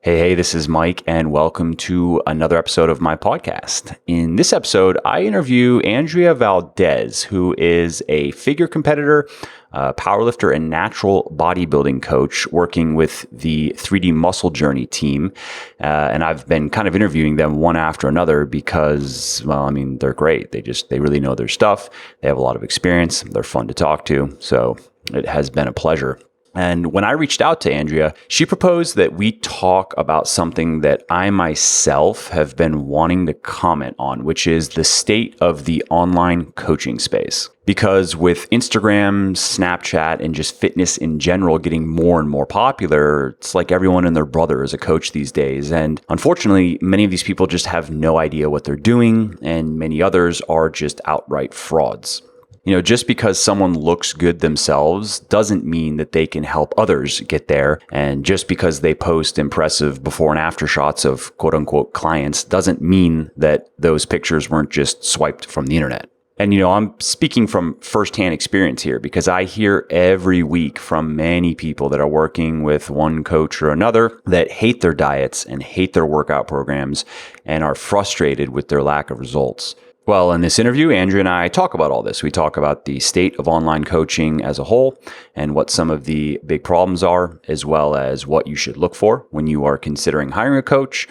Hey, this is Mike, and welcome to another episode of my podcast. In this episode, I interview Andrea Valdez, who is a figure competitor, powerlifter, and natural bodybuilding coach working with the 3D Muscle Journey team. And I've been kind of interviewing them one after another because, they're great. They really know their stuff. They have a lot of experience. They're fun to talk to. So it has been a pleasure. And when I reached out to Andrea, she proposed that we talk about something that I myself have been wanting to comment on, which is the state of the online coaching space. Because with Instagram, Snapchat, and just fitness in general getting more and more popular, it's like everyone and their brother is a coach these days. And unfortunately, many of these people just have no idea what they're doing, and many others are just outright frauds. Just because someone looks good themselves doesn't mean that they can help others get there. And just because they post impressive before and after shots of quote unquote clients doesn't mean that those pictures weren't just swiped from the internet. And, I'm speaking from firsthand experience here because I hear every week from many people that are working with one coach or another that hate their diets and hate their workout programs and are frustrated with their lack of results. Well, in this interview, Andrea and I talk about all this. We talk about the state of online coaching as a whole and what some of the big problems are, as well as what you should look for when you are considering hiring a coach,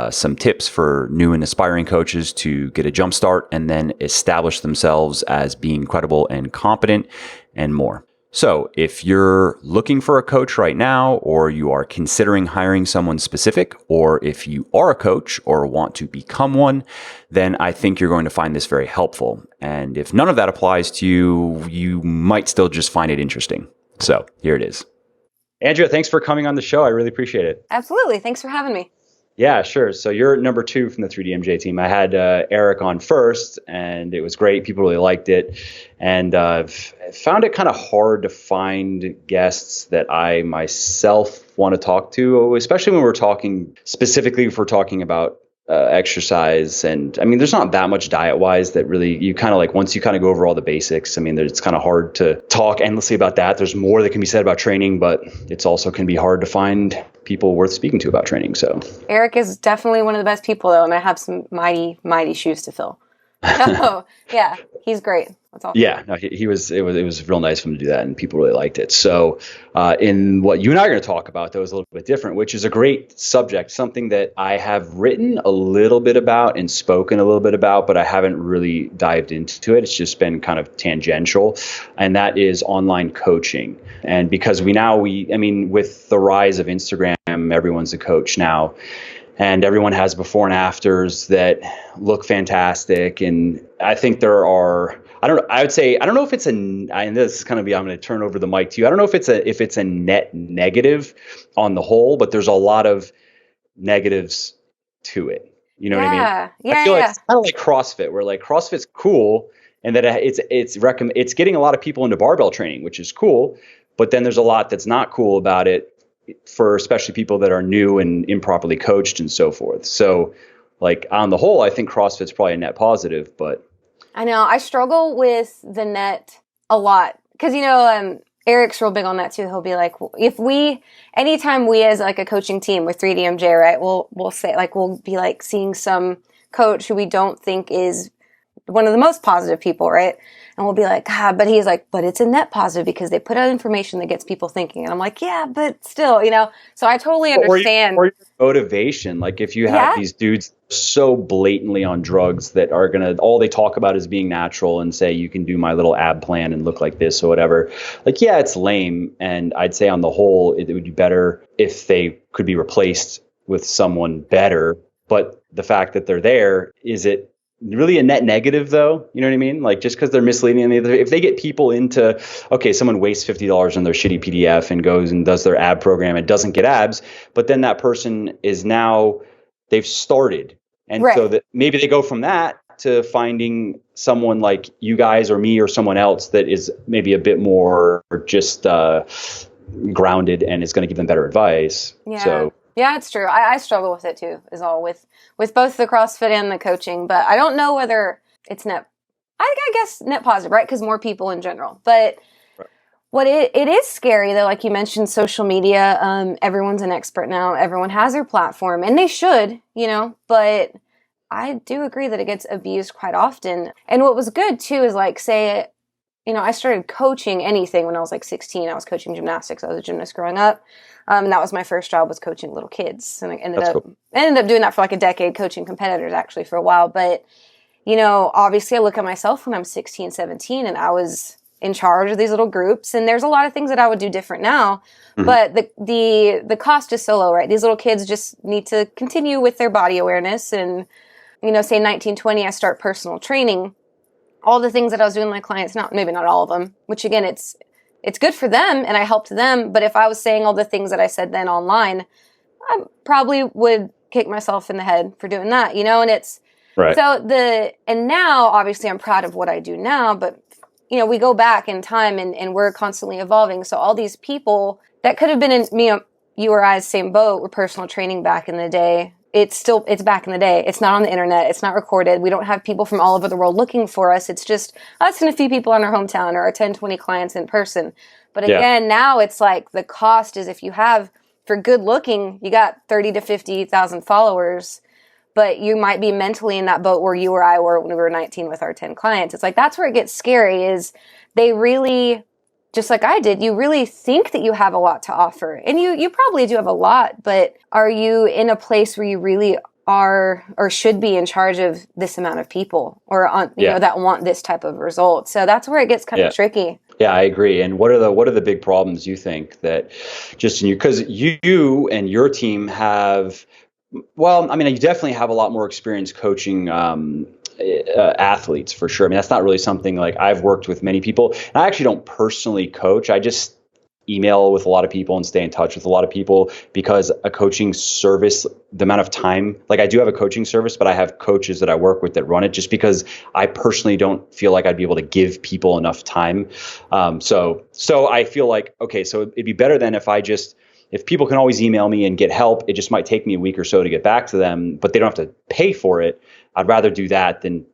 some tips for new and aspiring coaches to get a jump start and then establish themselves as being credible and competent, and more. So if you're looking for a coach right now, or you are considering hiring someone specific, or if you are a coach or want to become one, then I think you're going to find this very helpful. And if none of that applies to you, you might still just find it interesting. So here it is. Andrea, thanks for coming on the show. I really appreciate it. Absolutely. Thanks for having me. Yeah, sure. So you're number 2 from the 3DMJ team. I had Eric on first, and it was great. People really liked it. And I've found it kind of hard to find guests that I myself want to talk to, especially when we're talking about exercise. And there's not that much diet wise that really you kind of once you kind of go over all the basics, it's kind of hard to talk endlessly about that. There's more that can be said about training, but it's also can be hard to find people worth speaking to about training. So Eric is definitely one of the best people though. And I have some mighty shoes to fill. So yeah, he's great. That's awesome. Yeah, no, it was real nice of him to do that, and people really liked it. So in what you and I are going to talk about, though, is a little bit different, which is a great subject, something that I have written a little bit about and spoken a little bit about, but I haven't really dived into it. It's just been kind of tangential, and that is online coaching. And because with the rise of Instagram, everyone's a coach now. And everyone has before and afters that look fantastic. And I think there are, I don't know if it's and this is kind of I'm going to turn over the mic to you. I don't know if it's a net negative on the whole, but there's a lot of negatives to it. You know what I mean? Yeah. I feel like it's kind of like CrossFit, where CrossFit's cool and that it's getting a lot of people into barbell training, which is cool. But then there's a lot that's not cool about it, for especially people that are new and improperly coached and so forth. So on the whole, I think CrossFit's probably a net positive, but I know I struggle with the net a lot because, Eric's real big on that too. He'll be like, anytime we as a coaching team with 3DMJ, right, we'll say we'll be seeing some coach who we don't think is one of the most positive people, right? And we'll be like, but he's but it's a net positive because they put out information that gets people thinking. And I'm like, yeah, but still, so I totally understand. Or your motivation. If you have these dudes so blatantly on drugs that are all they talk about is being natural and say, you can do my little ab plan and look like this or whatever. It's lame. And I'd say on the whole, it would be better if they could be replaced with someone better. But the fact that they're there, is it really a net negative though? You know what I mean? Just because they're misleading, if they get people into, okay, someone wastes $50 on their shitty PDF and goes and does their ab program and doesn't get abs, but then that person is now, they've started. And right. So that maybe they go from that to finding someone like you guys or me or someone else that is maybe a bit more just grounded and is going to give them better advice. Yeah. So yeah, it's true. I struggle with it too, is all with both the CrossFit and the coaching, but I don't know whether it's net, I guess net positive, right? Because more people in general. But It is scary though, like you mentioned, social media. Everyone's an expert now. Everyone has their platform, and they should, but I do agree that it gets abused quite often. And what was good too is like, say, I started coaching anything when I was like 16. I was coaching gymnastics. I was a gymnast growing up. And that was my first job, was coaching little kids. And I ended up doing that for like a decade, coaching competitors actually for a while. But, obviously I look at myself when I'm 16, 17, and I was in charge of these little groups. And there's a lot of things that I would do different now. Mm-hmm. But the cost is so low, right? These little kids just need to continue with their body awareness. And, say 1920, I start personal training. All the things that I was doing with my clients, maybe not all of them, which again, it's good for them and I helped them. But if I was saying all the things that I said then online, I probably would kick myself in the head for doing that, and it's right. And now obviously I'm proud of what I do now, but we go back in time and we're constantly evolving. So all these people that could have been in, you or I's same boat with personal training back in the day. It's back in the day. It's not on the internet. It's not recorded. We don't have people from all over the world looking for us. It's just us and a few people in our hometown or our 10, 20 clients in person. But again, now it's like the cost is, if you have, for good looking, you got 30 to 50,000 followers, but you might be mentally in that boat where you or I were when we were 19 with our 10 clients. It's like, that's where it gets scary, is they really, just like I did, you really think that you have a lot to offer. And you probably do have a lot, but are you in a place where you really are or should be in charge of this amount of people or that want this type of result? So that's where it gets kind of tricky. Yeah, I agree. And what are the big problems you think that just in you, because you and your team have, you definitely have a lot more experience coaching athletes for sure. I mean, that's not really something like I've worked with many people. And I actually don't personally coach. I just email with a lot of people and stay in touch with a lot of people, because a coaching service, the amount of time, like I do have a coaching service, but I have coaches that I work with that run it, just because I personally don't feel like I'd be able to give people enough time. So I feel like, okay, so it'd be better than if people can always email me and get help, it just might take me a week or so to get back to them, but they don't have to pay for it. I'd rather do that than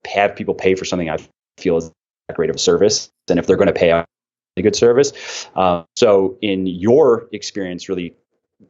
have people pay for something I feel is that great of a service. And if they're going to pay a good service. So in your experience, really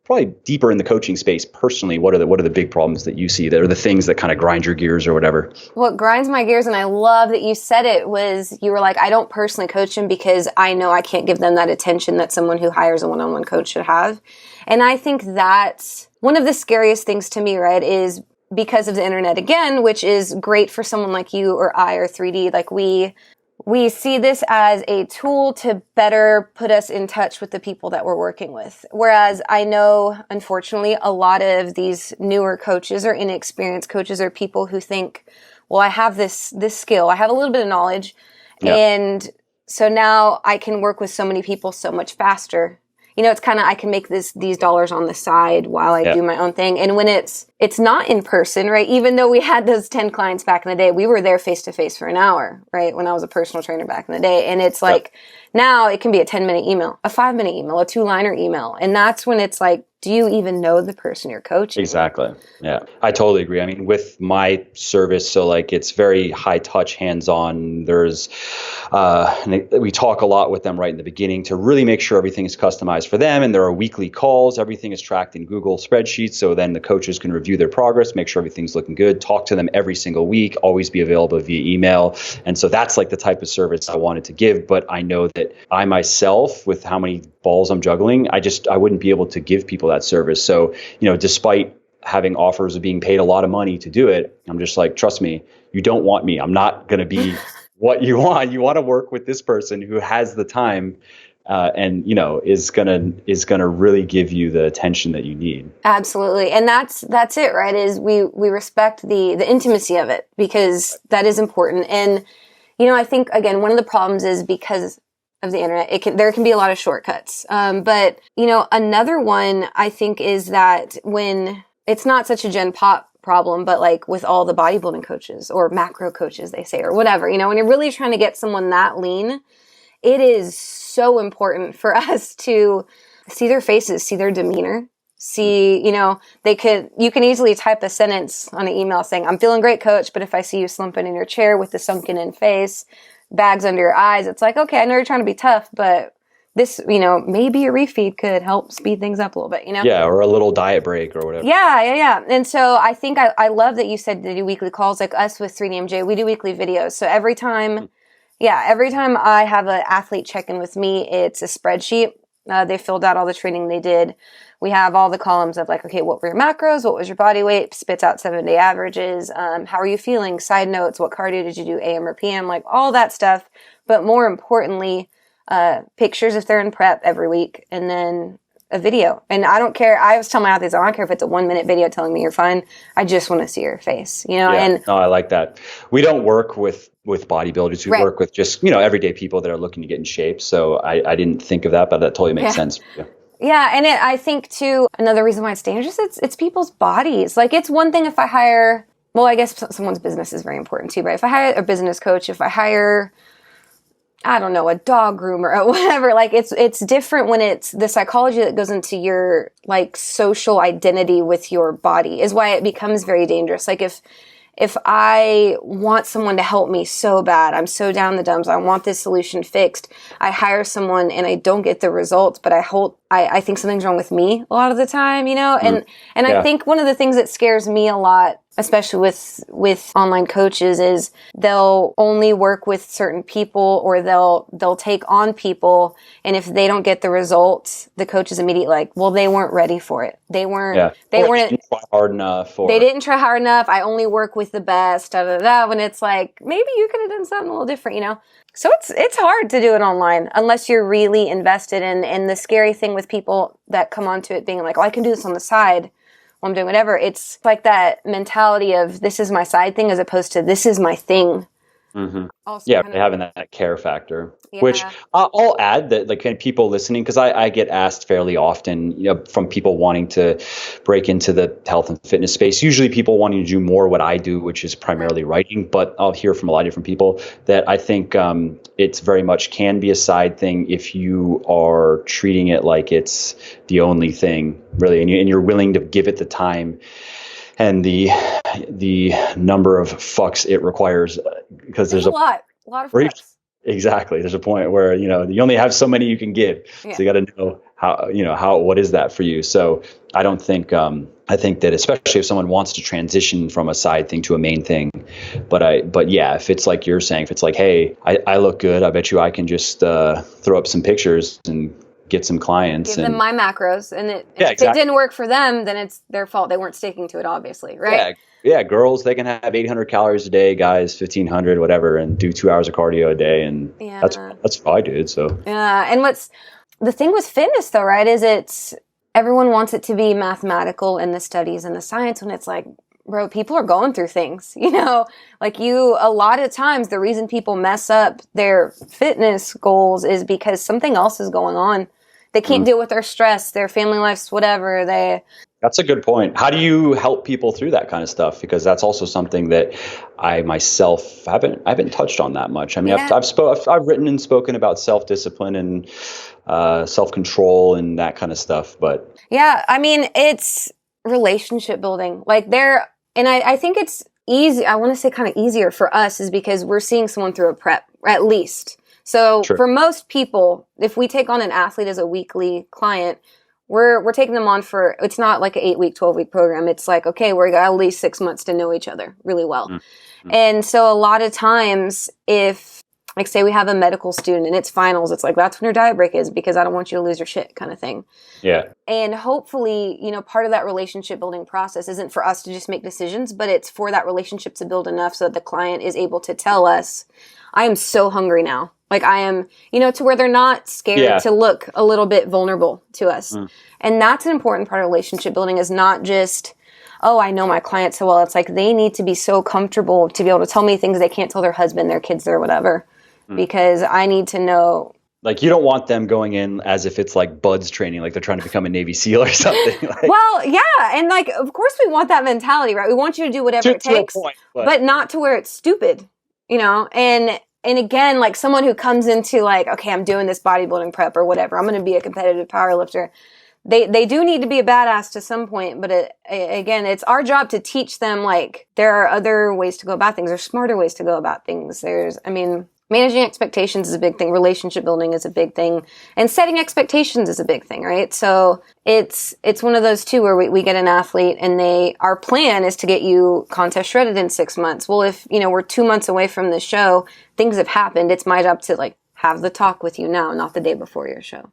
probably deeper in the coaching space personally, what are the big problems that you see that are the things that kind of grind your gears or whatever? What grinds my gears, and I love that you said it, was you were like, I don't personally coach them because I know I can't give them that attention that someone who hires a one-on-one coach should have. And I think that's one of the scariest things to me, right, is because of the internet again, which is great for someone like you or I or 3D. Like we see this as a tool to better put us in touch with the people that we're working with. Whereas I know, unfortunately, a lot of these newer coaches or inexperienced coaches are people who think, well, I have this skill, I have a little bit of knowledge, and so now I can work with so many people so much faster. It's kind of, I can make these dollars on the side while I do my own thing. And when it's not in person, right? Even though we had those 10 clients back in the day, we were there face to face for an hour, right? When I was a personal trainer back in the day. And it's like, now it can be a 10-minute email, a 5-minute email, a 2-liner email. And that's when it's like, do you even know the person you're coaching? Exactly. Yeah, I totally agree. I mean, with my service, so like it's very high touch, hands-on. There's, we talk a lot with them right in the beginning to really make sure everything is customized for them. And there are weekly calls. Everything is tracked in Google spreadsheets. So then the coaches can review their progress, make sure everything's looking good, talk to them every single week, always be available via email. And so that's like the type of service I wanted to give. But I know that I myself, with how many balls I'm juggling, I wouldn't be able to give people that service. So, despite having offers of being paid a lot of money to do it, I'm just like, trust me, you don't want me. I'm not going to be what you want. You want to work with this person who has the time and is gonna really give you the attention that you need. Absolutely. And that's it, right? Is we respect the intimacy of it, because that is important. And I think again, one of the problems is because of the internet, there can be a lot of shortcuts. But another one I think is that when it's not such a Gen Pop problem, but like with all the bodybuilding coaches or macro coaches, they say, or whatever, when you're really trying to get someone that lean, it is so important for us to see their faces, see their demeanor, see, you can easily type a sentence on an email saying, I'm feeling great, coach, but if I see you slumping in your chair with the sunken in face, bags under your eyes, it's like, okay, I know you're trying to be tough, but this, maybe a refeed could help speed things up a little bit, Yeah, or a little diet break or whatever. Yeah. And so I think I love that you said they do weekly calls. Like us with 3DMJ, we do weekly videos. So every time I have an athlete check in with me, it's a spreadsheet. They filled out all the training they did. We have all the columns of like, okay, what were your macros? What was your body weight? Spits out 7-day averages. How are you feeling? Side notes. What cardio did you do? AM or PM? Like all that stuff. But more importantly, pictures if they're in prep every week, and then a video. And I don't care. I always tell my athletes, I don't care if it's a 1-minute video telling me you're fine. I just want to see your face, Yeah. And no, I like that. We don't work with bodybuilders. We work with just, everyday people that are looking to get in shape. So I didn't think of that, but that totally makes sense. Yeah. And I think too, another reason why it's dangerous, it's people's bodies. Like it's one thing if I hire, well, I guess someone's business is very important too, but if I hire a business coach, if I hire, I don't know, a dog groomer or whatever, like it's different when it's the psychology that goes into your like social identity with your body is why it becomes very dangerous. Like if I want someone to help me so bad, I'm so down the dumps, I want this solution fixed, I hire someone and I don't get the results, but I think something's wrong with me a lot of the time, and I think one of the things that scares me a lot, especially with online coaches, is they'll only work with certain people, or they'll take on people, and if they don't get the results, the coach is immediately like, well, they weren't ready for it. They didn't try hard enough. They didn't try hard enough. I only work with the best. When it's like, maybe you could have done something a little different, So it's hard to do it online unless you're really invested in. And the scary thing with people that come onto it being like, oh, I can do this on the side while I'm doing whatever. It's like that mentality of this is my side thing as opposed to this is my thing. Mm-hmm. Having that care factor, which I'll add that like people listening, because I get asked fairly often, from people wanting to break into the health and fitness space, usually people wanting to do more what I do, which is primarily writing, but I'll hear from a lot of different people that I think it's very much can be a side thing if you are treating it like it's the only thing really, and you're willing to give it the time and the number of fucks it requires, because there's a lot of fucks. Exactly. There's a point where, you only have so many you can give. Yeah. So you got to know what is that for you? So I don't think, I think that especially if someone wants to transition from a side thing to a main thing, but yeah, if it's like you're saying, if it's like, hey, I look good, I bet you I can just throw up some pictures and get some clients. Give them my macros, and if it didn't work for them, then it's their fault. They weren't sticking to it, obviously, right? Yeah. Girls, they can have 800 calories a day. Guys, 1,500, whatever, and do 2 hours of cardio a day, and that's what I did. So and what's the thing with fitness, though, right? Is everyone wants it to be mathematical in the studies and the science, when it's like, bro, people are going through things, like a lot of times the reason people mess up their fitness goals is because something else is going on. They can't deal with their stress, their family lives, whatever. That's a good point. How do you help people through that kind of stuff? Because that's also something that I myself haven't touched on that much. I mean, I've written and spoken about self-discipline and self-control and that kind of stuff, but yeah, I mean, it's relationship building. Like and I think it's easy. I want to say kind of easier for us is because we're seeing someone through a prep, at least. So for most people, if we take on an athlete as a weekly client, we're taking them on for, it's not like an 8-week, 12-week program. It's like, okay, we're got at least 6 months to know each other really well. Mm-hmm. And so a lot of times if, like say we have a medical student and it's finals, it's like, that's when your diet break is, because I don't want you to lose your shit kind of thing. Yeah. And hopefully, part of that relationship building process isn't for us to just make decisions, but it's for that relationship to build enough so that the client is able to tell us, I am so hungry now. Like I am, to where they're not scared to look a little bit vulnerable to us. Mm. And that's an important part of relationship building, is not just, oh, I know my client so well. It's like they need to be so comfortable to be able to tell me things they can't tell their husband, their kids, or whatever. Because I need to know. Like you don't want them going in as if it's like buds training, like they're trying to become a Navy SEAL or something. Well, yeah. And like, of course we want that mentality, right? We want you to do whatever it takes, point, but not to where it's stupid, And again, like someone who comes into like, okay, I'm doing this bodybuilding prep or whatever, I'm going to be a competitive powerlifter. They do need to be a badass to some point, but again, it's our job to teach them like there are other ways to go about things. There's smarter ways to go about things. managing expectations is a big thing. Relationship building is a big thing. And setting expectations is a big thing, right? So it's one of those two where we get an athlete and our plan is to get you contest shredded in 6 months. Well, if, we're 2 months away from the show, things have happened. It's my job to like have the talk with you now, not the day before your show.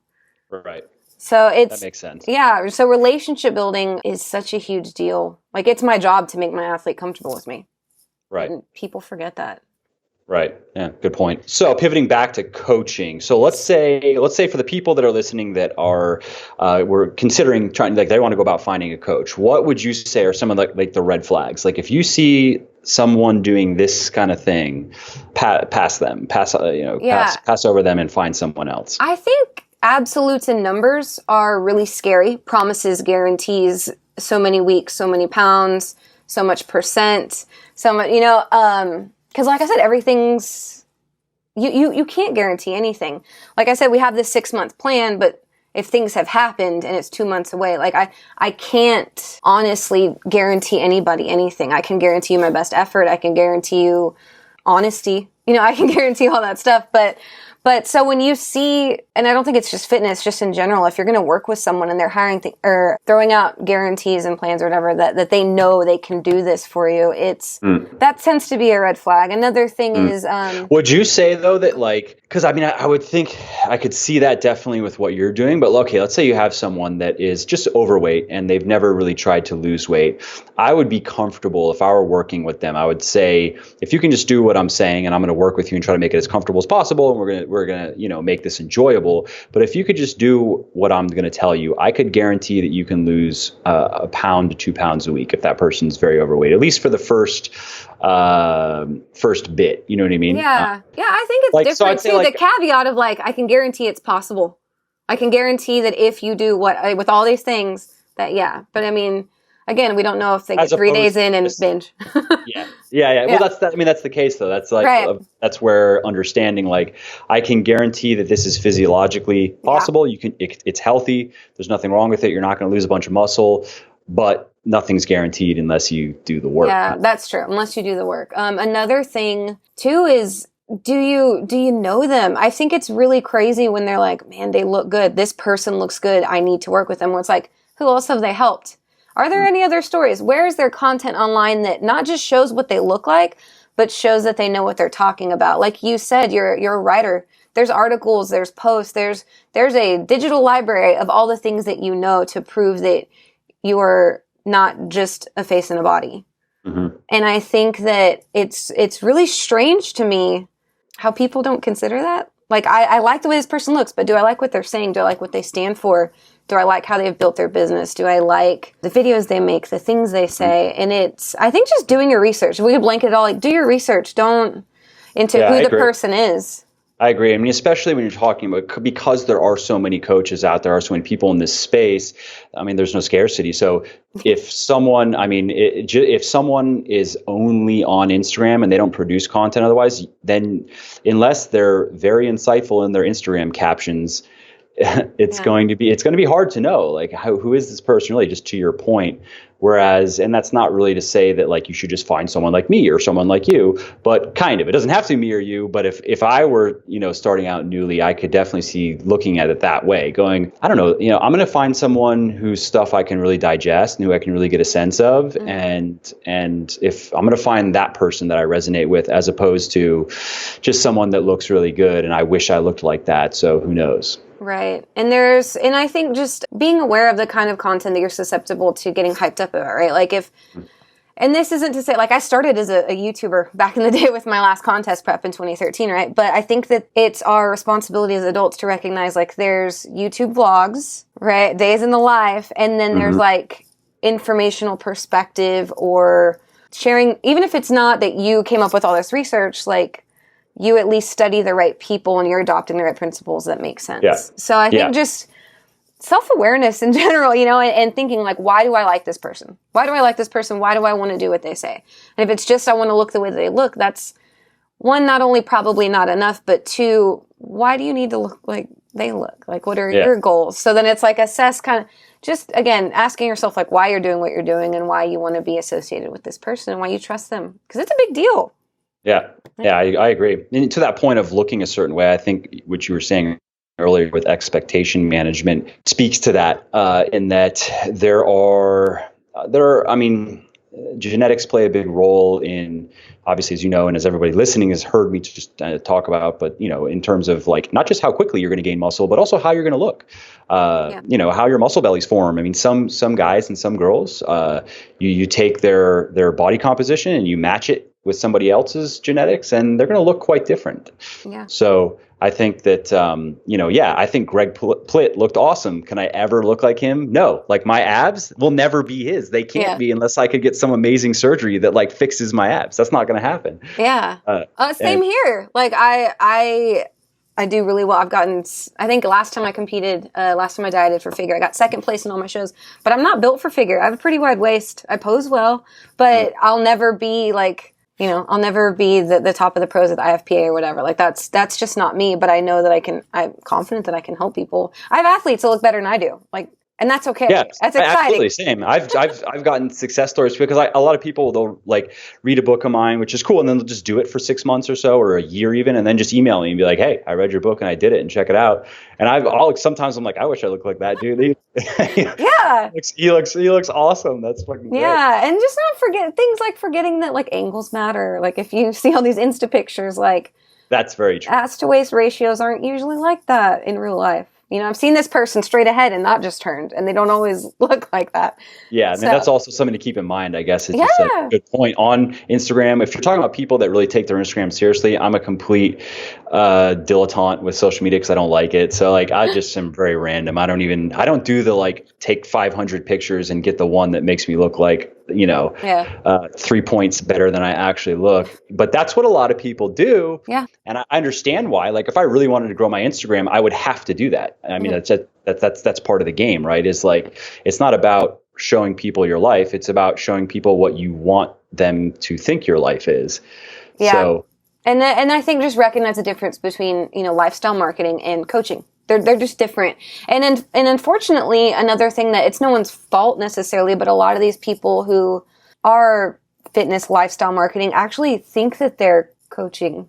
Right. So that makes sense. Yeah. So relationship building is such a huge deal. Like it's my job to make my athlete comfortable with me. Right. And people forget that. Right. Yeah. Good point. So pivoting back to coaching. So let's say for the people that are listening that are, we're considering trying, like they want to go about finding a coach. What would you say are some of like the red flags? Like if you see someone doing this kind of thing, pass over them and find someone else. I think absolutes and numbers are really scary. Promises, guarantees, so many weeks, so many pounds, so much percent, so much, because like I said, everything's, you can't guarantee anything. Like I said, we have this 6 month plan, but if things have happened and it's 2 months away, like I can't honestly guarantee anybody anything. I can guarantee you my best effort. I can guarantee you honesty. I can guarantee all that stuff, but so when you see, and I don't think it's just fitness, just in general, if you're going to work with someone and they're hiring or throwing out guarantees and plans or whatever, that they know they can do this for you, that tends to be a red flag. Another thing is, would you say though that because I would think I could see that definitely with what you're doing, but okay, let's say you have someone that is just overweight and they've never really tried to lose weight. I would be comfortable if I were working with them. I would say, if you can just do what I'm saying and I'm going to work with you and try to make it as comfortable as possible, and we're going to make this enjoyable. But if you could just do what I'm going to tell you, I could guarantee that you can lose a pound to 2 pounds a week if that person's very overweight, at least for the first bit. You know what I mean? Yeah. I think it's different too. The caveat of I can guarantee it's possible. I can guarantee that if you do with all these things but I mean, again, we don't know if they get 3 days in and binge. Yeah. Well, that's the case though. That's that's where understanding, I can guarantee that this is physiologically possible. It's healthy. There's nothing wrong with it. You're not going to lose a bunch of muscle, but nothing's guaranteed unless you do the work. Yeah, that's true. Unless you do the work. Another thing too is, do you know them? I think it's really crazy when they're like, man, they look good. This person looks good. I need to work with them. Well, it's like, who else have they helped? Are there any other stories? Where is their content online that not just shows what they look like, but shows that they know what they're talking about? Like you said, you're a writer. There's articles, there's posts, there's a digital library of all the things that you know to prove that you are not just a face and a body. Mm-hmm. And I think that it's really strange to me how people don't consider that. Like, I like the way this person looks, but do I like what they're saying? Do I like what they stand for? Do I like how they've built their business? Do I like the videos they make, the things they say? And I think just doing your research. If we could blanket it all, do your research. Don't into who the person is. I agree. I mean, especially when you're talking about, because there are so many coaches out there, are so many people in this space. I mean, there's no scarcity. So if someone, if someone is only on Instagram and they don't produce content otherwise, then unless they're very insightful in their Instagram captions, it's going to be hard to know, who is this person really, just to your point. Whereas, and that's not really to say that you should just find someone like me or someone like you, but kind of, it doesn't have to be me or you. But if I were, starting out newly, I could definitely see looking at it that way, going, I don't know, I'm going to find someone whose stuff I can really digest and who I can really get a sense of. Mm-hmm. And if I'm going to find that person that I resonate with, as opposed to just someone that looks really good and I wish I looked like that. So who knows? Right. And I think just being aware of the kind of content that you're susceptible to getting hyped up about, right? And this isn't to say, I started as a YouTuber back in the day with my last contest prep in 2013, right? But I think that it's our responsibility as adults to recognize, there's YouTube vlogs, right? Days in the life. And then there's informational perspective or sharing, even if it's not that you came up with all this research, you at least study the right people and you're adopting the right principles that make sense. Yeah. So I think just self-awareness in general, and thinking why do I like this person? Why do I like this person? Why do I want to do what they say? And if it's just I want to look the way they look, that's one, not only probably not enough, but two, why do you need to look like they look? What are your goals? So then it's assess kind of just, again, asking yourself why you're doing what you're doing and why you want to be associated with this person and why you trust them. Because it's a big deal. Yeah. Yeah, I agree. And to that point of looking a certain way, I think what you were saying earlier with expectation management speaks to that, in that I mean, genetics play a big role in, obviously, as you know, and as everybody listening has heard me just talk about, but, in terms of like, not just how quickly you're going to gain muscle, but also how you're going to look, how your muscle bellies form. I mean, some guys and some girls, you take their body composition and you match it with somebody else's genetics, and they're going to look quite different. Yeah. So I think that, I think Greg Plitt looked awesome. Can I ever look like him? No. Like, my abs will never be his. They can't be, unless I could get some amazing surgery that like fixes my abs. That's not going to happen. Yeah. Same here. Like, I do really well. I think last time I dieted for figure, I got second place in all my shows, but I'm not built for figure. I have a pretty wide waist. I pose well, but I'll never be like, I'll never be the top of the pros at the IFPA or whatever. Like, that's just not me, but I know that I'm confident that I can help people. I have athletes that look better than I do. Like, and that's okay. Yeah, that's exciting. Absolutely, same. I've gotten success stories because a lot of people, they'll like read a book of mine, which is cool, and then they'll just do it for 6 months or so, or a year even, and then just email me and be like, "Hey, I read your book and I did it, and check it out." And sometimes I'm like, "I wish I looked like that dude." Yeah, he looks awesome. That's fucking great. Yeah, and just not forget things like forgetting that like angles matter. Like, if you see all these Insta pictures, like, that's very true. Ass to waist ratios aren't usually like that in real life. I've seen this person straight ahead and not just turned, and they don't always look like that. Yeah, I mean, that's also something to keep in mind, I guess. It's just a good point on Instagram. If you're talking about people that really take their Instagram seriously, I'm a complete dilettante with social media because I don't like it. So, like, I just am very random. I don't do the, like, take 500 pictures and get the one that makes me look like, 3 points better than I actually look. But that's what a lot of people do. Yeah. And I understand why. Like, if I really wanted to grow my Instagram, I would have to do that. I mean, that's part of the game, right? Is like, it's not about showing people your life. It's about showing people what you want them to think your life is. Yeah. So, and I think just recognize the difference between, lifestyle marketing and coaching. They're just different. And unfortunately, another thing that it's no one's fault necessarily, but a lot of these people who are fitness lifestyle marketing actually think that they're coaching.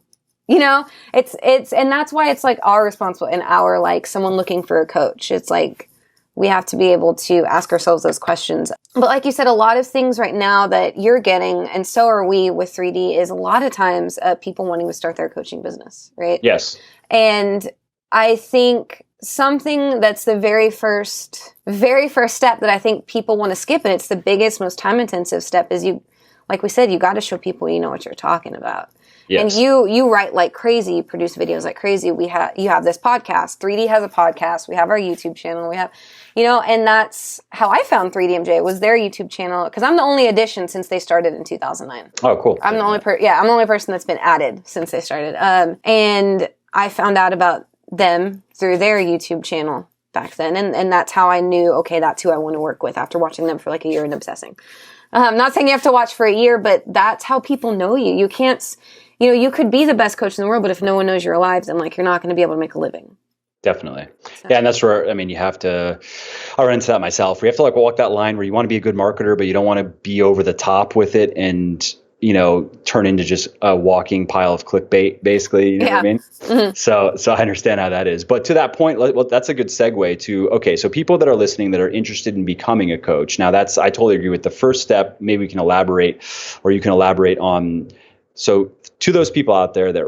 And that's why it's like our responsibility and our, like, someone looking for a coach. It's like, we have to be able to ask ourselves those questions. But like you said, a lot of things right now that you're getting, and so are we with 3D, is a lot of times people wanting to start their coaching business, right? Yes. And I think something that's the very first step that I think people want to skip, and it's the biggest, most time intensive step, is like we said, you got to show people you know what you're talking about. Yes. And you write like crazy, you produce videos like crazy. You have this podcast. 3D has a podcast. We have our YouTube channel. We have, and that's how I found 3DMJ, was their YouTube channel, because I'm the only addition since they started in 2009. Oh, cool. I'm the only person that's been added since they started. And I found out about them through their YouTube channel back then. And that's how I knew, okay, that's who I want to work with after watching them for like a year and obsessing. I'm not saying you have to watch for a year, but that's how people know you. You can't, you could be the best coach in the world, but if no one knows you're alive, then like, you're not going to be able to make a living. Definitely. So. Yeah. And that's where, I mean, I run into that myself. We have to like walk that line where you want to be a good marketer, but you don't want to be over the top with it and, turn into just a walking pile of clickbait, basically. You know what I mean? Mm-hmm. So I understand how that is. But to that point, well, that's a good segue to, okay, so people that are listening that are interested in becoming a coach. Now I totally agree with the first step. Maybe we can elaborate, or you can elaborate on, so to those people out there that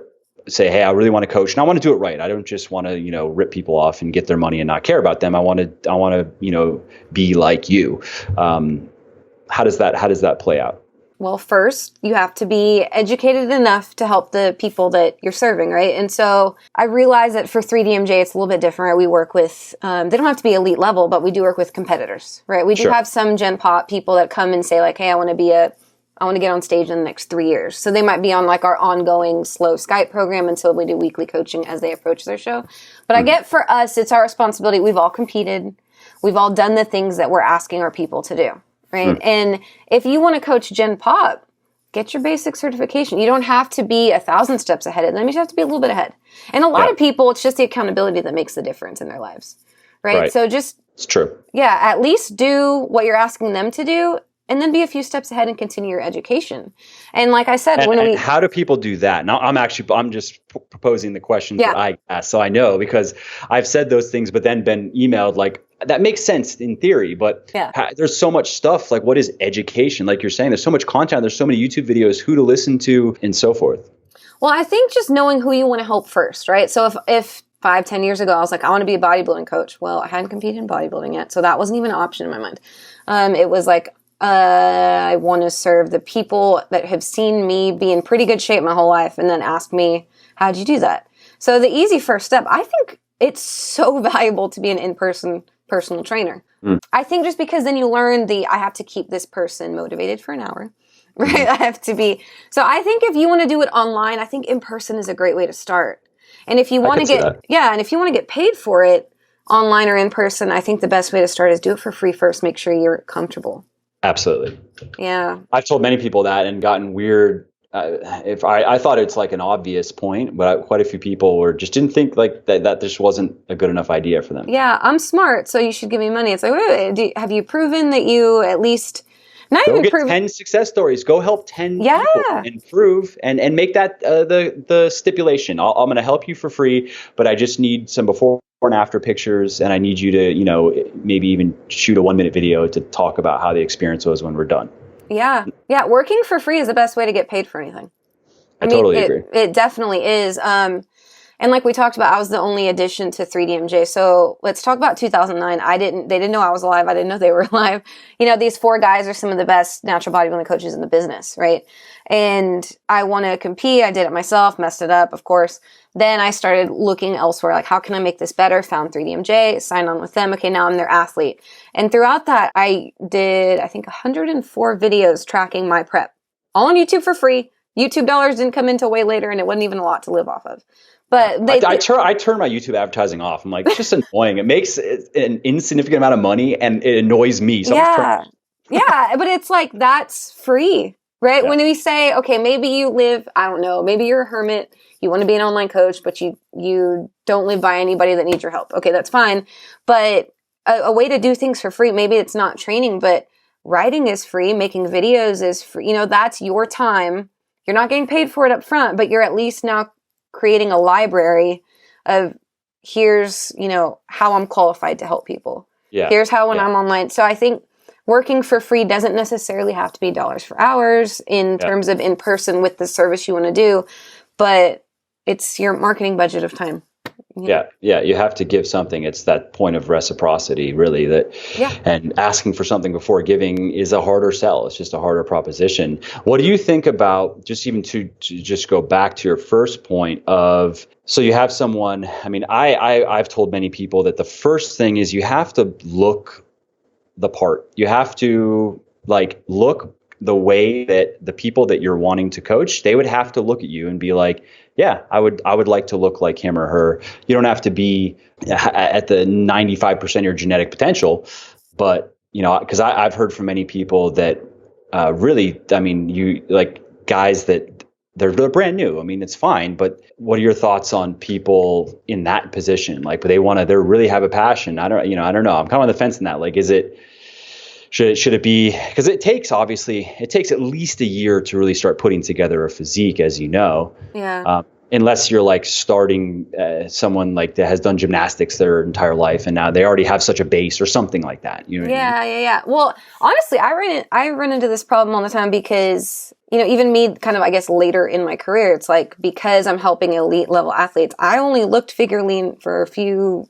say, hey, I really want to coach and I want to do it right. I don't just want to, rip people off and get their money and not care about them. I want to, be like you. How does that play out? Well, first, you have to be educated enough to help the people that you're serving, right? And so I realize that for 3DMJ, it's a little bit different. We work with, they don't have to be elite level, but we do work with competitors, right? We do have some Gen Pop people that come and say like, hey, I want to get on stage in the next 3 years. So they might be on like our ongoing slow Skype program until we do weekly coaching as they approach their show. But I get, for us, it's our responsibility. We've all competed. We've all done the things that we're asking our people to do. Right. And if you want to coach Gen Pop, get your basic certification. You don't have to be 1,000 steps ahead of them. You just have to be a little bit ahead. And a lot of people, it's just the accountability that makes the difference in their lives. Right. So just, it's true. Yeah. At least do what you're asking them to do and then be a few steps ahead and continue your education. And like I said, and how do people do that? Now, I'm just proposing the questions that I ask, so I know, because I've said those things, but then been emailed like, that makes sense in theory, but there's so much stuff. Like, what is education? Like you're saying, there's so much content. There's so many YouTube videos, who to listen to, and so forth. Well, I think just knowing who you want to help first, right? So if 5-10 years ago, I was like, I want to be a bodybuilding coach. Well, I hadn't competed in bodybuilding yet, so that wasn't even an option in my mind. It was like, I want to serve the people that have seen me be in pretty good shape my whole life and then ask me, how'd you do that? So the easy first step, I think it's so valuable to be an in-person personal trainer. I think just because then you learn I have to keep this person motivated for an hour, right? I have to be. So I think if you want to do it online, I think in person is a great way to start. And if you want to and if you want to get paid for it online or in person, I think the best way to start is do it for free first. Make sure you're comfortable. Absolutely. Yeah. I've told many people that and gotten weird. If I thought it's like an obvious point, but quite a few people just didn't think like that just wasn't a good enough idea for them. Yeah, I'm smart, so you should give me money. It's like, wait, have you proven that you at least not Go even get prove 10 success stories. Go help 10 people and prove and make that the stipulation. I'm going to help you for free, but I just need some before and after pictures, and I need you to maybe even shoot a 1-minute video to talk about how the experience was when we're done. Yeah. Working for free is the best way to get paid for anything. I totally agree. It definitely is. And like we talked about, I was the only addition to 3DMJ. So let's talk about 2009. They didn't know I was alive. I didn't know they were alive. These 4 guys are some of the best natural bodybuilding coaches in the business, right? And I want to compete. I did it myself, messed it up, of course. Then I started looking elsewhere, like, how can I make this better? Found 3DMJ, signed on with them. Okay, now I'm their athlete. And throughout that, I did, I think, 104 videos tracking my prep. All on YouTube for free. YouTube dollars didn't come in until way later, and it wasn't even a lot to live off of. But I turn my YouTube advertising off. I'm like, it's just annoying. It makes an insignificant amount of money, and it annoys me. So yeah, but it's like, that's free, right? Yeah. When we say, okay, maybe you live, I don't know, maybe you're a hermit, you want to be an online coach, but you don't live by anybody that needs your help. Okay, that's fine. But a way to do things for free, maybe it's not training, but writing is free, making videos is free. That's your time. You're not getting paid for it up front, but you're at least now creating a library of, here's, how I'm qualified to help people. Yeah. Here's how when I'm online. So I think working for free doesn't necessarily have to be dollars for hours in terms of in person with the service you want to do, but it's your marketing budget of time. Yeah. You have to give something. It's that point of reciprocity, really, and asking for something before giving is a harder sell. It's just a harder proposition. What do you think about, just even to just go back to your first point of, so you have someone, I've told many people that the first thing is you have to look the part. You have to look the way that the people that you're wanting to coach, they would have to look at you and be like, yeah, I would like to look like him or her. You don't have to be at the 95% of your genetic potential, but because I've heard from many people that really, you like guys that they're brand new. It's fine, but what are your thoughts on people in that position? Like, but they really have a passion. I don't know. I'm kind of on the fence in that. Like, should it be, because it takes at least a year to really start putting together a physique, as you know. Yeah. Unless you're like starting someone like that has done gymnastics their entire life and now they already have such a base or something like that. You know what I mean? Yeah. Well, honestly, I run into this problem all the time because, even me kind of, I guess, later in my career, it's like, because I'm helping elite level athletes, I only looked figure lean for a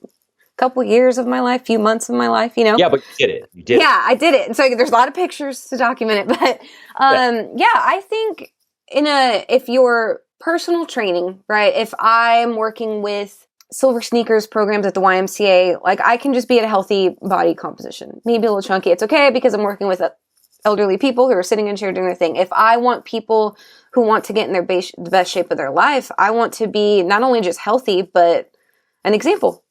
couple years of my life, few months of my life, Yeah, but you did it. Yeah, I did it. And so there's a lot of pictures to document it. But I think if you're personal training, right? If I'm working with silver sneakers programs at the YMCA, like, I can just be at a healthy body composition, maybe a little chunky. It's okay because I'm working with elderly people who are sitting in a chair doing their thing. If I want people who want to get in the best shape of their life, I want to be not only just healthy, but an example.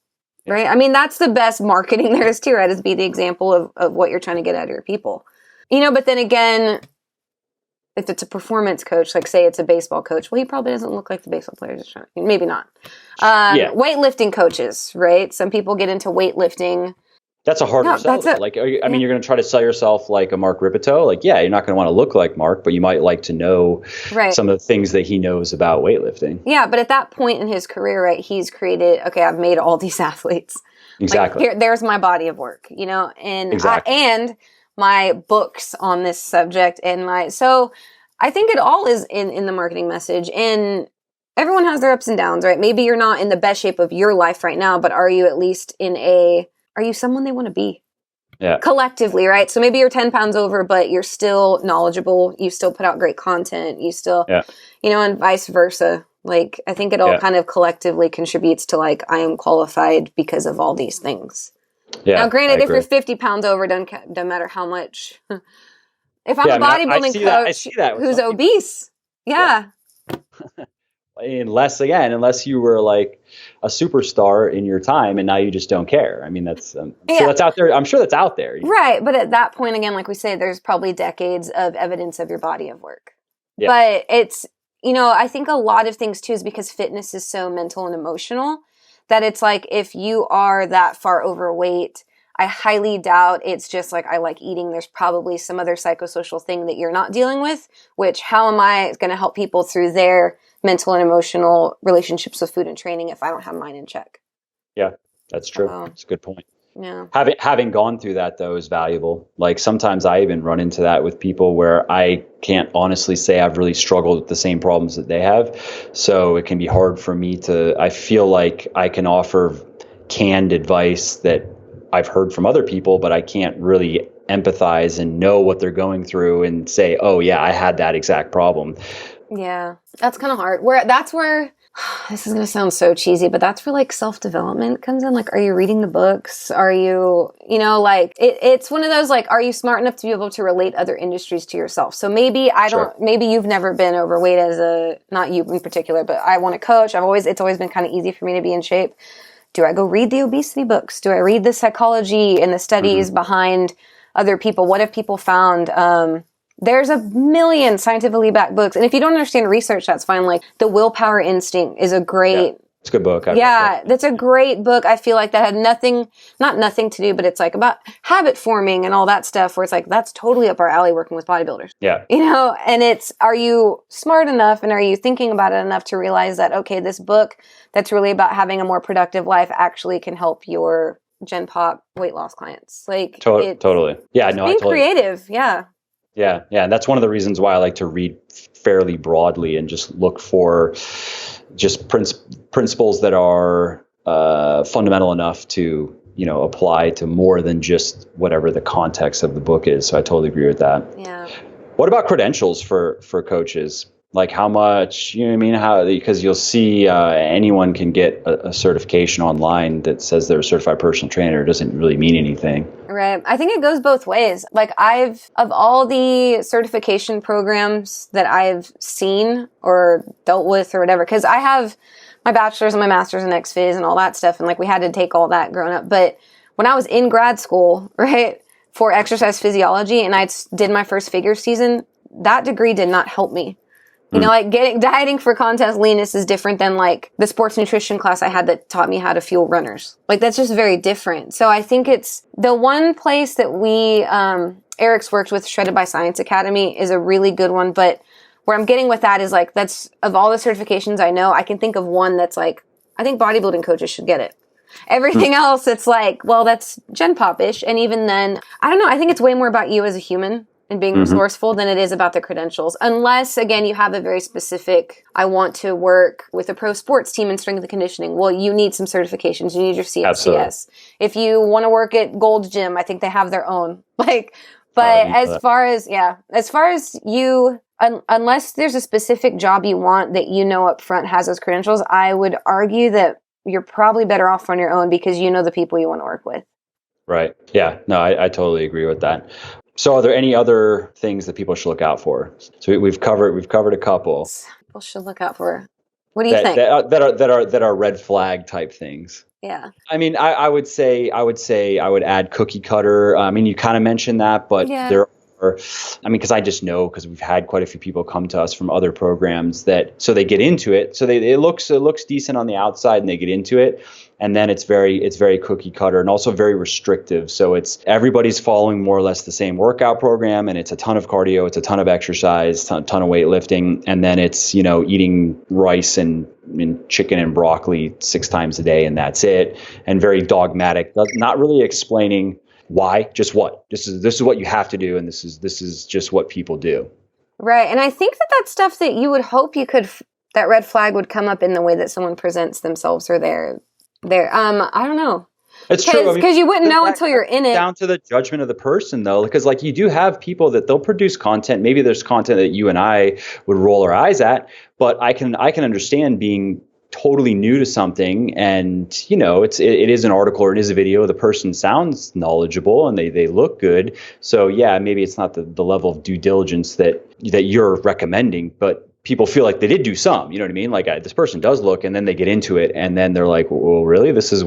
Right? That's the best marketing there is too, right? Is be the example of what you're trying to get out of your people. But then again, if it's a performance coach, like say it's a baseball coach, well, he probably doesn't look like the baseball players. Maybe not. Weightlifting coaches, right? Some people get into weightlifting That's a harder No, sell. that's it. Like, I mean, you're going to try to sell yourself like a Mark Ripito. Like, yeah, you're not going to want to look like Mark, but you might like to know Right. some of the things that he knows about weightlifting. Yeah, but at that point in his career, right, he's created, okay, I've made all these athletes. Exactly. Like, there's my body of work, you know, and Exactly. and my books on this subject so I think it all is in the marketing message, and everyone has their ups and downs, right? Maybe you're not in the best shape of your life right now, but are you at least are you someone they want to be? Yeah. Collectively, right? So maybe you're 10 pounds over, but you're still knowledgeable. You still put out great content. You still, you know, and vice versa. Like, I think it all kind of collectively contributes to like, I am qualified because of all these things. Yeah. Now, granted, if you're 50 pounds over, doesn't matter how much. If I'm a bodybuilding coach who's obese, unless you were like a superstar in your time and now you just don't care. I mean, that's so that's out there. I'm sure that's out there. Right. But at that point, again, like we say, there's probably decades of evidence of your body of work. Yeah. But it's, you know, I think a lot of things too is because fitness is so mental and emotional that it's like if you are that far overweight, I highly doubt it's just like I like eating. There's probably some other psychosocial thing that you're not dealing with, which how am I going to help people through their mental and emotional relationships with food and training if I don't have mine in check? Yeah, that's true. That's a good point. Yeah. Having gone through that though is valuable. Like sometimes I even run into that with people where I can't honestly say I've really struggled with the same problems that they have. So it can be hard for me I feel like I can offer canned advice that I've heard from other people, but I can't really empathize and know what they're going through and say, oh yeah, I had that exact problem. Yeah, that's kind of hard. That's where this is going to sound so cheesy, but that's where like self-development comes in. Like, are you reading the books? Are you, you know, like it's one of those, like, are you smart enough to be able to relate other industries to yourself? So maybe maybe you've never been overweight not you in particular, but I want to coach. It's always been kind of easy for me to be in shape. Do I go read the obesity books? Do I read the psychology and the studies behind other people? What have people found? There's a million scientifically backed books. And if you don't understand research, that's fine. Like The Willpower Instinct is a great... It's a good book. That's a great book. I feel like that had not nothing to do, but it's like about habit forming and all that stuff where it's like, that's totally up our alley working with bodybuilders. Yeah. You know, and are you smart enough and are you thinking about it enough to realize that, okay, this book that's really about having a more productive life actually can help your Gen Pop weight loss clients? Like totally. Yeah. No, being creative. Yeah. Yeah. Yeah. And that's one of the reasons why I like to read fairly broadly and just look for just principles that are fundamental enough to, you know, apply to more than just whatever the context of the book is. So I totally agree with that. Yeah. What about credentials for coaches? Like how much, you know what I mean? Because you'll see anyone can get a certification online that says they're a certified personal trainer. It doesn't really mean anything. Right. I think it goes both ways. Like of all the certification programs that I've seen or dealt with or whatever, because I have my bachelor's and my master's in XPhys and all that stuff. And like we had to take all that growing up. But when I was in grad school, right, for exercise physiology and I did my first figure season, that degree did not help me. You know, like dieting for contest leanness is different than like the sports nutrition class I had that taught me how to fuel runners. Like that's just very different. So I think it's the one place that Eric's worked with, Shredded by Science Academy, is a really good one. But where I'm getting with that is like, that's of all the certifications I know, I can think of one that's like, I think bodybuilding coaches should get it. Everything else, it's like, well, that's Gen Pop-ish. And even then, I don't know, I think it's way more about you as a human and being resourceful than it is about the credentials. Unless, again, you have a very specific, I want to work with a pro sports team in strength and conditioning. Well, you need some certifications. You need your CFCS. Absolutely. If you want to work at Gold's Gym, I think they have their own. Like, but as far as you, unless there's a specific job you want that you know up front has those credentials, I would argue that you're probably better off on your own because you know the people you want to work with. Right. Yeah. No, I totally agree with that. So are there any other things that people should look out for? So we've covered a couple. People should look out for. What do you think? That are red flag type things. Yeah. I mean, I would say I would add cookie cutter. I mean, you kind of mentioned that, but there I mean, because I just know, because we've had quite a few people come to us from other programs that, so they get into it. So it looks decent on the outside and they get into it. And then it's very cookie cutter and also very restrictive. So it's everybody's following more or less the same workout program, and it's a ton of cardio, it's a ton of exercise, ton of weightlifting, and then it's, eating rice and chicken and broccoli 6 times a day, and that's it. And very dogmatic, not really explaining why, just what. This is what you have to do, and this is just what people do. Right. And I think that's stuff that you would hope that red flag would come up in the way that someone presents themselves or their I don't know. It's true. Because you wouldn't know until you're in it. Down to the judgment of the person, though, because like you do have people that they'll produce content. Maybe there's content that you and I would roll our eyes at, but I can understand being totally new to something, and it is an article or it is a video. The person sounds knowledgeable and they look good. So yeah, maybe it's not the level of due diligence that you're recommending, but people feel like they did do some, you know what I mean? Like this person does look, and then they get into it, and then they're like, well, really? This is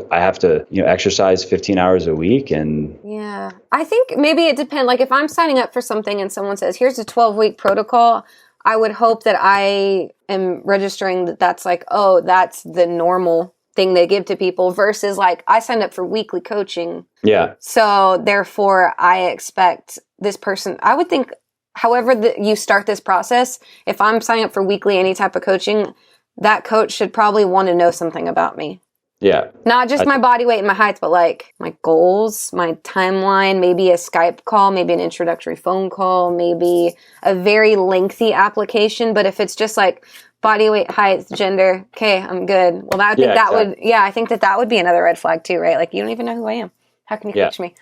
I have to, exercise 15 hours a week. And yeah, I think maybe it depends. Like if I'm signing up for something and someone says, here's a 12-week protocol, I would hope that I am registering that's like, oh, that's the normal thing they give to people versus like I signed up for weekly coaching. Yeah. So therefore I expect this person, I would think, however you start this process, if I'm signing up for weekly any type of coaching, that coach should probably want to know something about me. Yeah. Not just my body weight and my height, but like my goals, my timeline, maybe a Skype call, maybe an introductory phone call, maybe a very lengthy application. But if it's just like body weight, height, gender, okay, I'm good. Well, I think I think that would be another red flag too, right? Like you don't even know who I am. How can you coach me?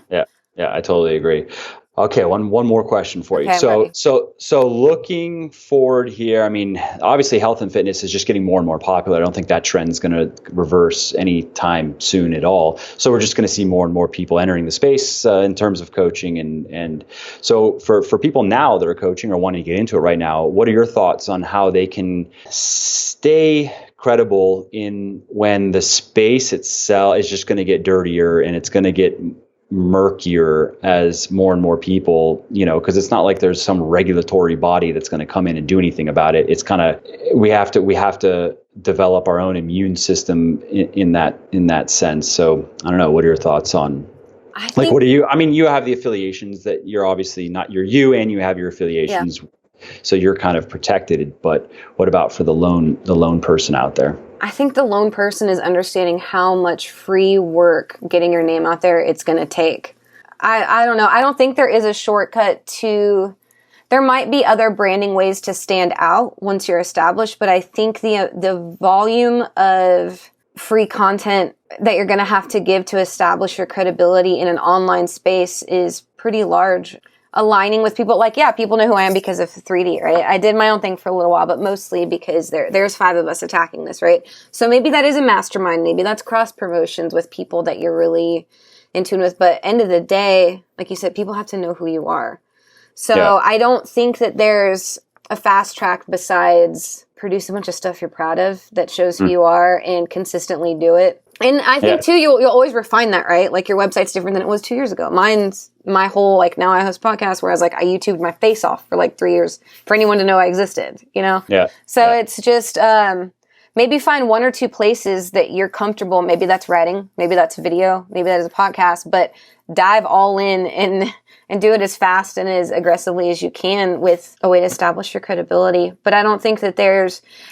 Yeah, I totally agree. Okay, one more question for you. Okay, So looking forward here, I mean, obviously health and fitness is just getting more and more popular. I don't think that trend is going to reverse anytime soon at all. So we're just going to see more and more people entering the space in terms of coaching. And so for people now that are coaching or wanting to get into it right now, what are your thoughts on how they can stay credible in when the space itself is just going to get dirtier and it's going to get murkier as more and more people, because it's not like there's some regulatory body that's going to come in and do anything about it. It's kind of, we have to develop our own immune system in that sense. So I don't know, what are your thoughts on, you have the affiliations that you're obviously not, you're you, and you have your affiliations. Yeah. So you're kind of protected, but what about for the lone person out there? I think the lone person is understanding how much free work getting your name out there it's going to take. I don't know. I don't think there is a shortcut to, there might be other branding ways to stand out once you're established, but I think the volume of free content that you're going to have to give to establish your credibility in an online space is pretty large. Aligning with people, like, yeah, people know who I am because of 3D, right? I did my own thing for a little while, but mostly because there's 5 of us attacking this, right? So maybe that is a mastermind. Maybe that's cross promotions with people that you're really in tune with. But end of the day, like you said, people have to know who you are. So yeah. I don't think that there's a fast track besides produce a bunch of stuff you're proud of that shows who you are and consistently do it. And I think too, you'll always refine that, right? Like your website's different than it was 2 years ago. Mine's my whole, like now I host podcasts where I was like, I YouTubed my face off for like 3 years for anyone to know I existed, Yeah. So it's just, maybe find 1 or 2 places that you're comfortable. Maybe that's writing, maybe that's video, maybe that is a podcast, but dive all in and do it as fast and as aggressively as you can with a way to establish your credibility. But I don't think that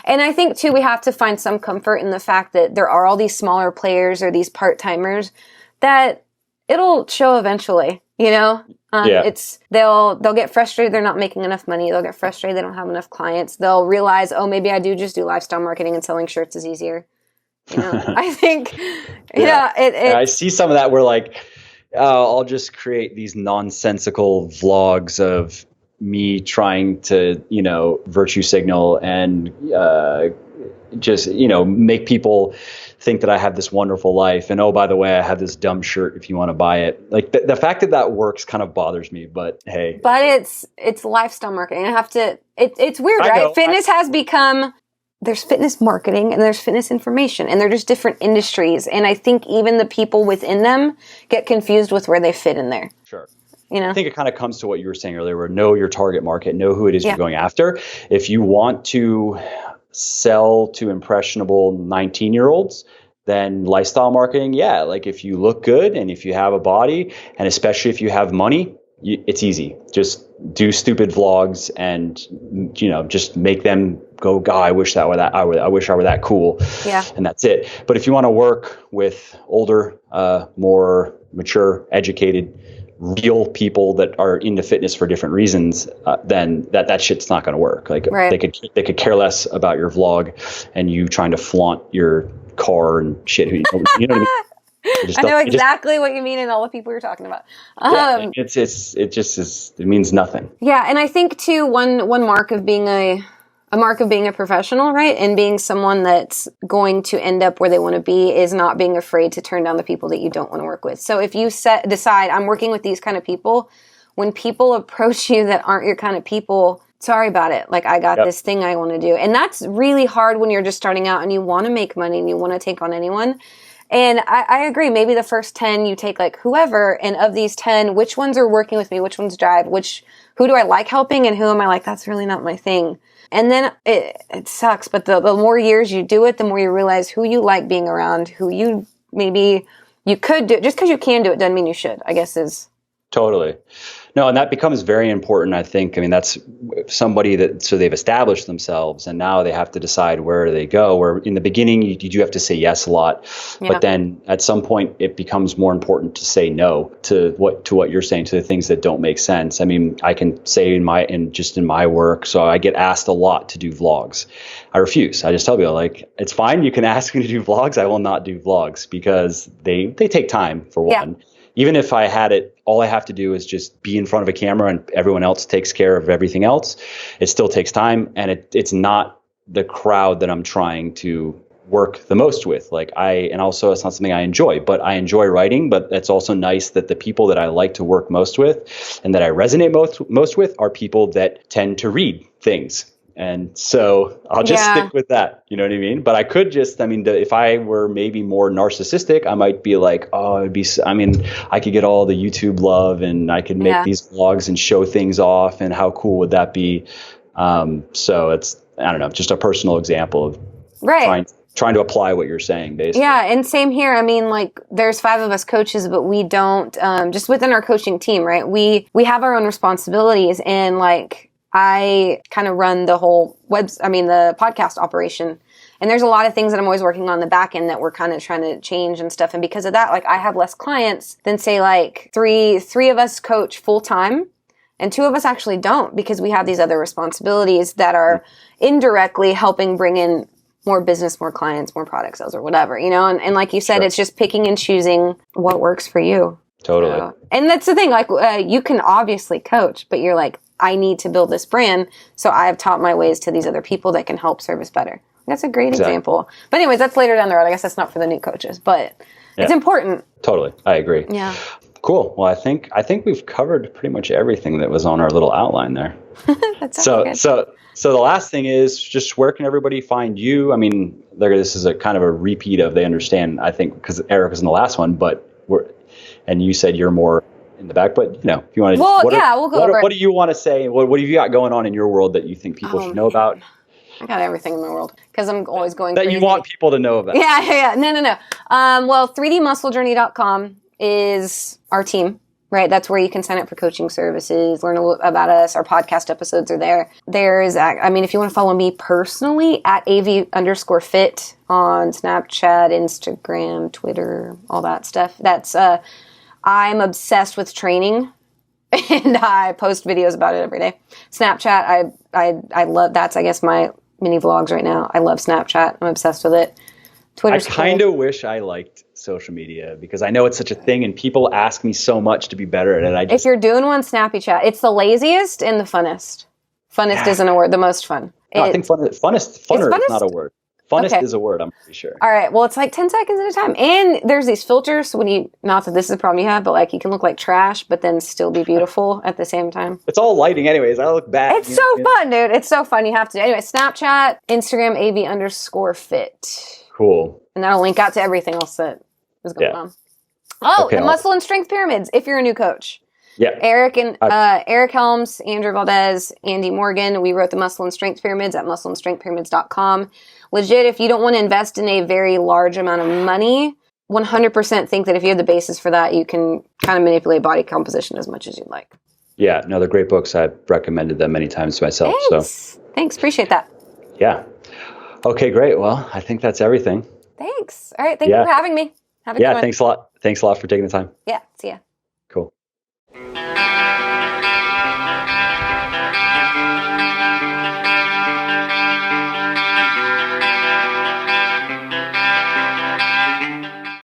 and I think too, we have to find some comfort in the fact that there are all these smaller players or these part-timers that it'll show eventually, they'll get frustrated. They're not making enough money. They'll get frustrated. They don't have enough clients. They'll realize, oh, maybe I do just do lifestyle marketing and selling shirts is easier. I think, I see some of that where like, I'll just create these nonsensical vlogs of me trying to, virtue signal and just, make people think that I have this wonderful life. And, oh, by the way, I have this dumb shirt if you want to buy it. Like the fact that works kind of bothers me, but hey. But it's lifestyle marketing. It's weird, right? Fitness has become... There's fitness marketing and there's fitness information, and they're just different industries. And I think even the people within them get confused with where they fit in there. Sure. you know? I think it kind of comes to what you were saying earlier, where know your target market, know who it is you're going after. If you want to sell to impressionable 19-year-olds, then lifestyle marketing, yeah, like if you look good and if you have a body, and especially if you have money, it's easy. Just do stupid vlogs and, you know, just make them go, God, I wish I were that cool. Yeah. And that's it. But if you want to work with older, more mature, educated, real people that are into fitness for different reasons, then that shit's not going to work. Like they could care less about your vlog and you trying to flaunt your car and shit. You know what I mean? I know exactly what you mean and all the people you're talking about. It means nothing. Yeah, and I think too one mark of being a professional, right, and being someone that's going to end up where they want to be is not being afraid to turn down the people that you don't want to work with. So if you decide I'm working with these kind of people, when people approach you that aren't your kind of people, sorry about it. Like, I got this thing I want to do. And that's really hard when you're just starting out and you want to make money and you want to take on anyone. And I agree. Maybe the first 10 you take like whoever, and of these 10, which ones are working with me? Which ones drive? Who do I like helping? And who am I like, that's really not my thing. And then it sucks. But the more years you do it, the more you realize who you like being around, who you could do. Just because you can do it doesn't mean you should, I guess is. Totally. No, and that becomes very important, I think. I mean, that's somebody so they've established themselves and now they have to decide where they go. Where in the beginning, you do have to say yes a lot. Yeah. But then at some point, it becomes more important to say no to what you're saying, to the things that don't make sense. I mean, I can say in my work, so I get asked a lot to do vlogs. I refuse. I just tell people, like, it's fine. You can ask me to do vlogs. I will not do vlogs because they take time, for one. Yeah. Even if I had it, all I have to do is just be in front of a camera and everyone else takes care of everything else. It still takes time, and it's not the crowd that I'm trying to work the most with. And also it's not something I enjoy, but I enjoy writing, but it's also nice that the people that I like to work most with and that I resonate most with are people that tend to read things. And so I'll just stick with that. You know what I mean? But I could if I were maybe more narcissistic, I might be like, I could get all the YouTube love and I could make these vlogs and show things off. And how cool would that be? So it's, I don't know, just a personal example of trying to apply what you're saying, basically. Yeah. And same here. I mean, like, there's 5 of us coaches, but we don't, just within our coaching team, right? We have our own responsibilities, and like, I kind of run the whole the podcast operation. And there's a lot of things that I'm always working on the back end that we're kind of trying to change and stuff. And because of that, like, I have less clients than, say, like three of us coach full time and 2 of us actually don't, because we have these other responsibilities that are indirectly helping bring in more business, more clients, more product sales or whatever, you know? And like you said, it's just picking and choosing what works for you. Totally. And that's the thing, like, you can obviously coach, but you're like, I need to build this brand, so I've taught my ways to these other people that can help service better. That's a great example. But anyways, that's later down the road. I guess that's not for the new coaches, but it's important. Totally. I agree. Yeah. Cool. Well, I think we've covered pretty much everything that was on our little outline there. That's good. So the last thing is just, where can everybody find you? I mean, this is a kind of a repeat of, they understand, I think, because Eric was in the last one, but and you said you're more in the back, but if you want to, we'll go over. What do you want to say? What have you got going on in your world that you think people should know about? I got everything in the world because I'm always going that crazy. You want people to know about. Yeah. No. Well, 3dmusclejourney.com is our team, right? That's where you can sign up for coaching services, learn about us. Our podcast episodes are there. There's, if you want to follow me personally, at AV_fit on Snapchat, Instagram, Twitter, all that stuff. That's, I'm obsessed with training, and I post videos about it every day. Snapchat, I love, that's, I guess, my mini vlogs right now. I love Snapchat. I'm obsessed with it. Twitter's I kind of wish I liked social media, because I know it's such a thing and people ask me so much to be better at it. If you're doing one, Snappy Chat. It's the laziest and the funnest. Funnest isn't a word. The most fun. No, I think funner is not a word. Funnest is a word, I'm pretty sure. All right. Well, it's like 10 seconds at a time. And there's these filters. So not that this is a problem you have, but like, you can look like trash, but then still be beautiful at the same time. It's all lighting anyways. I look bad. It's so fun, dude. It's so fun. You have to. Anyway, Snapchat, Instagram, AV_fit. Cool. And that'll link out to everything else that is going on. Oh, okay, the muscle and strength pyramids, if you're a new coach. Yeah. Eric Helms, Andrea Valdez, Andy Morgan. We wrote the Muscle and Strength Pyramids at muscleandstrengthpyramids.com. Legit, if you don't want to invest in a very large amount of money, 100% think that if you have the basis for that, you can kind of manipulate body composition as much as you'd like. Yeah, no, they're great books. I've recommended them many times to myself. Thanks. Appreciate that. Yeah. Okay, great. Well, I think that's everything. Thanks. All right. Thank you for having me. Have a good one. Thanks a lot. Thanks a lot for taking the time. Yeah. See ya.